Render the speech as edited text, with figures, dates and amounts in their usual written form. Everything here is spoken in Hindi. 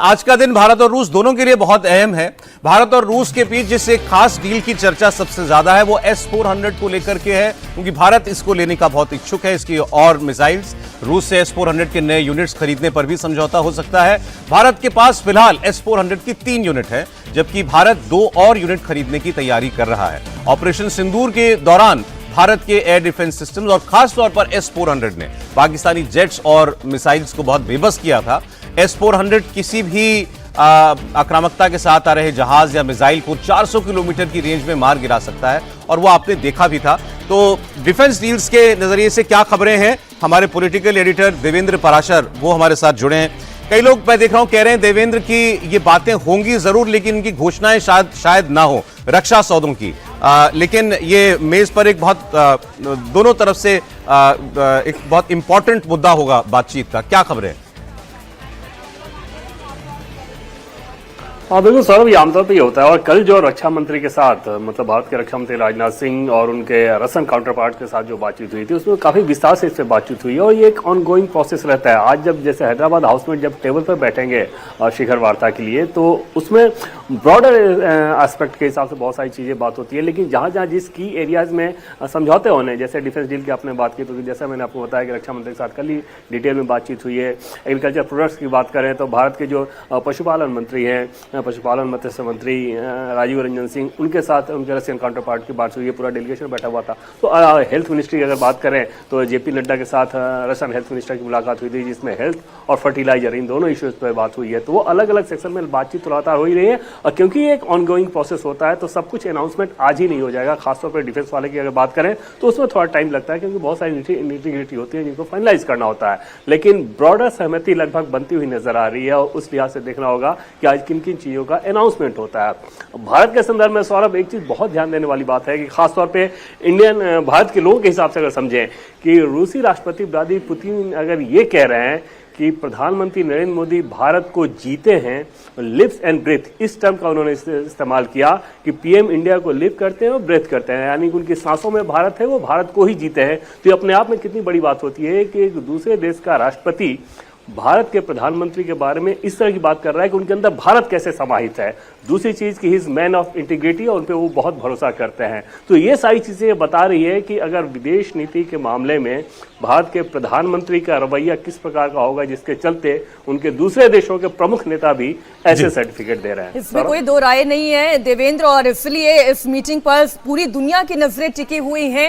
आज का दिन भारत और रूस दोनों के लिए बहुत अहम है। भारत और रूस के बीच जिस एक खास डील की चर्चा सबसे ज्यादा है वो S-400 को लेकर के है, क्योंकि भारत इसको लेने का बहुत इच्छुक है। इसकी और मिसाइल्स, रूस से S-400 के नए यूनिट्स खरीदने पर भी समझौता हो सकता है। भारत के पास फिलहाल S-400 की 3 यूनिट है, जबकि भारत 2 और यूनिट खरीदने की तैयारी कर रहा है। ऑपरेशन सिंदूर के दौरान भारत के एयर डिफेंस सिस्टम्स और खासतौर पर S-400 ने पाकिस्तानी जेट्स और मिसाइल्स को बहुत बेबस किया था। S-400 किसी भी आक्रामकता के साथ आ रहे जहाज या मिसाइल को 400 किलोमीटर की रेंज में मार गिरा सकता है, और वो आपने देखा भी था। तो डिफेंस डील्स के नजरिए से क्या खबरें हैं, हमारे पॉलिटिकल एडिटर देवेंद्र पराशर वो हमारे साथ जुड़े हैं। कई लोग मैं देख रहा हूं कह रहे हैं देवेंद्र की ये बातें होंगी जरूर, लेकिन इनकी घोषणाएं शायद ना हो रक्षा सौदों की, लेकिन ये मेज पर एक बहुत दोनों तरफ से एक बहुत इंपॉर्टेंट मुद्दा होगा बातचीत का। क्या खबरें? हाँ बिल्कुल सौरभ, ये आमतौर पर ये होता है। और कल जो रक्षा मंत्री के साथ, मतलब भारत के रक्षा मंत्री राजनाथ सिंह और उनके रशियन काउंटर पार्ट के साथ जो बातचीत हुई थी, उसमें काफी विस्तार से इससे बातचीत हुई है और ये एक ऑनगोइंग प्रोसेस रहता है। आज जब जैसे हैदराबाद हाउस में जब टेबल पर बैठेंगे शिखर वार्ता के लिए, तो उसमें ब्रॉडर एस्पेक्ट के हिसाब से बहुत सारी चीजें बात होती है, लेकिन जहां जहां जिस की एरियाज में समझौते होने, जैसे डिफेंस डील की आपने बात की, तो जैसा मैंने आपको बताया कि रक्षा मंत्री के साथ कल ही डिटेल में बातचीत हुई है। एग्रीकल्चर प्रोडक्ट्स की बात करें तो भारत के जो पशुपालन मंत्री हैं, पशुपालन मत्स्य मंत्री राजीव रंजन सिंह, उनके साथ उनके रशियन काउंटर पार्ट की बात हुई है। पूरा डेलीगेशन बैठा हुआ था। तो हेल्थ मिनिस्ट्री की अगर बात करें तो जेपी नड्डा के साथ रशियन हेल्थ मिनिस्टर की मुलाकात हुई थी, जिसमें हेल्थ और फर्टिलाइजर इन दोनों इश्यूज पर बात हुई है। तो वो अलग अलग सेक्शन में बातचीत लगातार हो ही रही है, और क्योंकि एक ऑनगोइंग प्रोसेस होता है तो सब कुछ अनाउंसमेंट आज ही नहीं हो जाएगा। खासतौर पर डिफेंस वाले की अगर बात करें तो उसमें थोड़ा टाइम लगता है, क्योंकि बहुत सारी निटी-ग्रिटी होती है जिनको फाइनलाइज करना होता है। लेकिन ब्रॉडर सहमति लगभग बनती हुई नजर आ रही है, और उस लिहाज से देखना होगा कि आज किन किन चीजों का अनाउंसमेंट होता है। भारत के संदर्भ में सौरभ एक चीज बहुत ध्यान देने वाली बात है कि खासतौर पे भारत के लोगों के हिसाब से अगर समझें कि रूसी राष्ट्रपति व्लादिमीर पुतिन अगर ये कह रहे हैं कि प्रधानमंत्री नरेंद्र मोदी भारत को जीते हैं, लिव्स एंड ब्रेथ, इस टर्म का उन्होंने इस्तेमाल किया कि पीएम इंडिया को लिव करते हैं और ब्रेथ करते हैं, यानी कि उनकी सांसों में भारत है, वो भारत को ही जीते हैं। तो ये अपने आप में कितनी बड़ी बात होती है कि एक दूसरे देश का राष्ट्रपति भारत के प्रधानमंत्री के बारे में इस तरह की बात कर रहा है कि उनके अंदर भारत कैसे समाहित है। दूसरी चीज कि he is man of integrity, और उन पे वो बहुत भरोसा करते हैं। तो ये सारी चीजें बता रही है कि अगर विदेश नीति के मामले में भारत के प्रधानमंत्री का रवैया किस प्रकार का होगा, जिसके चलते उनके दूसरे देशों के प्रमुख नेता भी ऐसे सर्टिफिकेट दे रहे हैं। इसमें कोई दो राय नहीं है देवेंद्र, और इसलिए इस मीटिंग पर पूरी दुनिया की नजरें टिकी हुई हैं।